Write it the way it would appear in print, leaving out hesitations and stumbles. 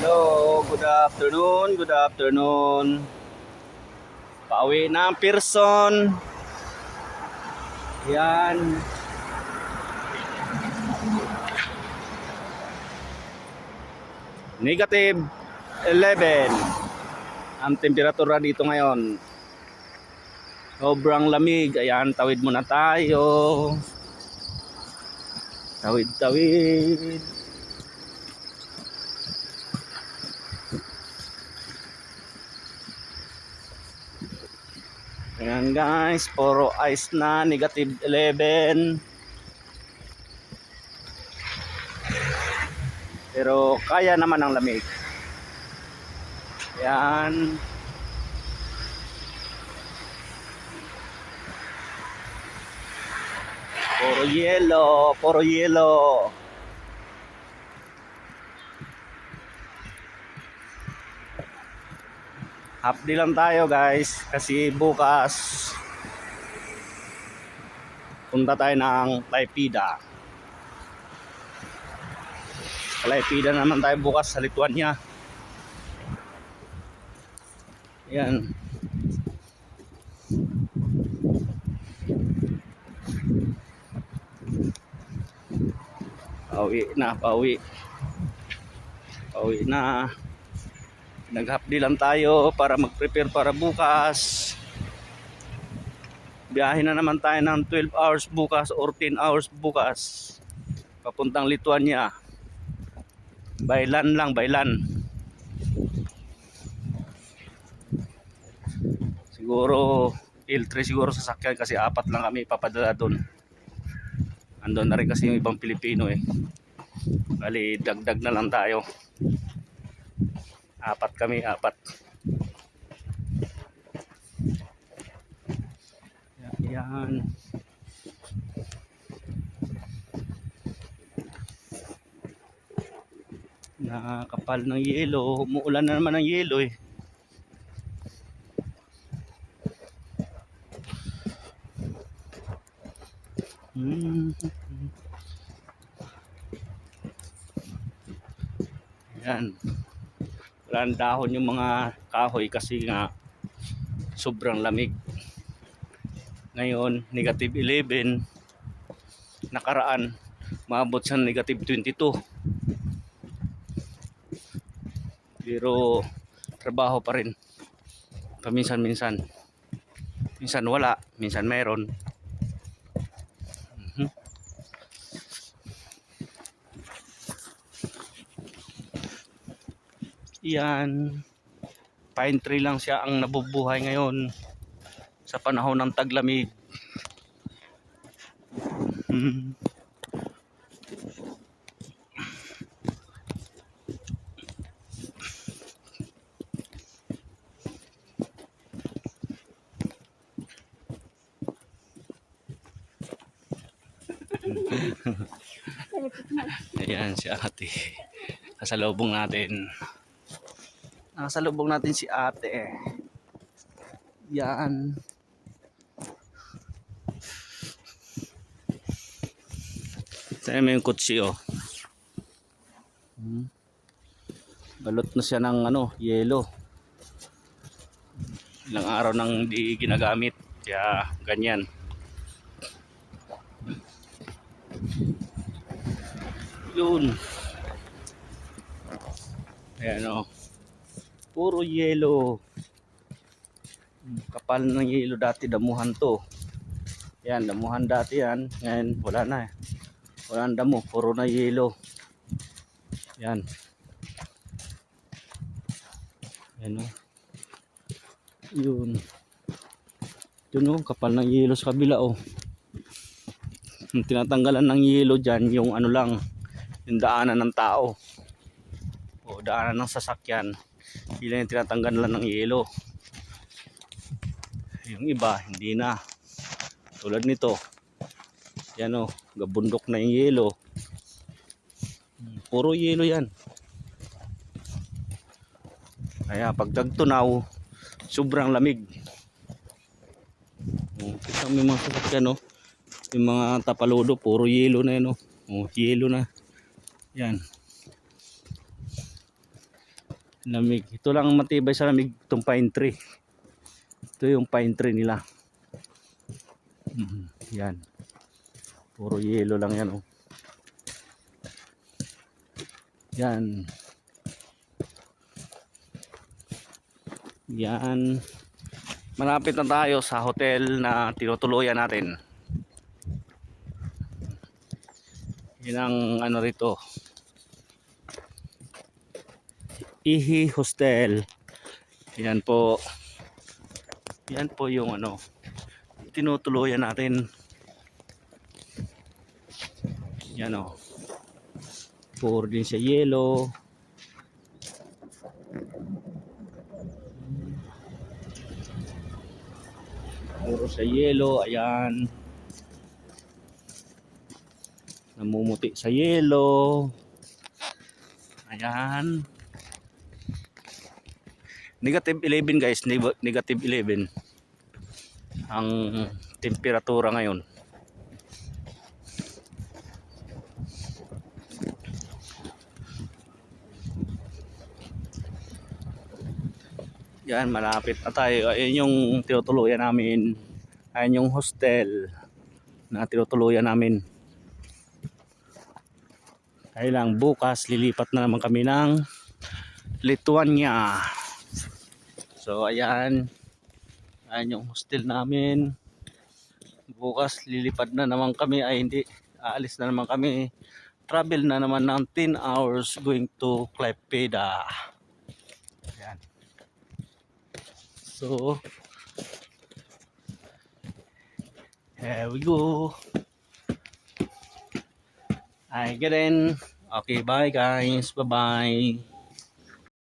Hello, good afternoon, good afternoon. Pauwi na ang Pearson. Yan. Negative 11 ang temperatura dito ngayon. Sobrang lamig. Ayan, tawid muna tayo. Tawid. Ayan guys, puro ice na, negative 11. Pero kaya naman ang lamig. Ayan. Puro yelo. Half day lang tayo guys kasi bukas punta tayo ng Laipida. Sa Laipida naman tayo bukas sa Lithuania. Yan. Pauwi na. Nag-half day lang tayo para mag-prepare para bukas. Biyahe na naman tayo ng 12 hours bukas or 10 hours bukas. Papuntang Lithuania. By land lang, by land. Siguro L3 siguro sasakyan kasi 4 lang kami papadala doon. Andun na rin kasi yung ibang Pilipino eh. Bali dagdag na lang tayo. 4 kami. Yan. Nakakapal ng yelo. Umuulan na naman ng yelo eh. Yan. Walang dahon yung mga kahoy kasi nga sobrang lamig. Ngayon negative 11. Nakaraan maabot sa negative 22. Pero trabaho pa rin. Paminsan-minsan. Minsan wala, minsan meron. Yan. Pine tree lang siya ang nabubuhay ngayon sa panahon ng taglamig. Ayan si ate. Kasalubong natin. Nakasalubong natin si ate. Yan. Saan mo yung kutsi oh. Balot na siya ng yelo. Ilang araw nang di ginagamit. Kaya ganyan. Yun. Ayan o. Puro yelo. Kapal ng yelo dati, damuhan to. Yan, damuhan dati yan. Ngayon wala na eh. Wala ang damo, puro na yelo. Yan. Ayan o. Yun. Yun o, kapal ng yelo sa kabila o. Yung tinatanggalan ng yelo dyan, yung lang, yung daanan ng tao. O daanan ng sasakyan. Ilan yung tinatanggalan ng yelo. Yung iba, hindi na. Tulad nito. Yan o, gabundok na yung yelo. Puro yelo yan. Kaya pag tagtunaw, sobrang lamig. Kita mo yung mga sasakyan o. Yung mga tapaludo, puro yelo na yan o. Yelo na. Yan. Lamig. Ito lang ang matibay sa lamig, itong pine tree. Ito yung pine tree nila. Yan. Puro yelo lang yan, oh. Yan. Yan. Malapit na tayo sa hotel na tinutuluyan natin. Yan ang ano rito. Ihi Hostel. Yan po. Yan po yung ano tinutuluyan natin. Yan, oh. Puro din siya yelo. Puro sa yelo, ayan. Namumuti sa yelo. Ayan. Negative 11 guys, negative 11 ang temperatura ngayon. Yan, malapit na tayo. Ayun yung tinutuluyan namin. Ayun yung hostel na tinutuluyan namin. Kaya lang bukas lilipat na naman kami ng Lithuania. So ayan. Ayan yung hostel namin. Bukas lilipad na naman kami. Ay hindi, aalis na naman kami. Travel na naman ng 10 hours going to Klaipeda. Ayan. So here we go. I get in. Okay, bye guys. Bye-bye.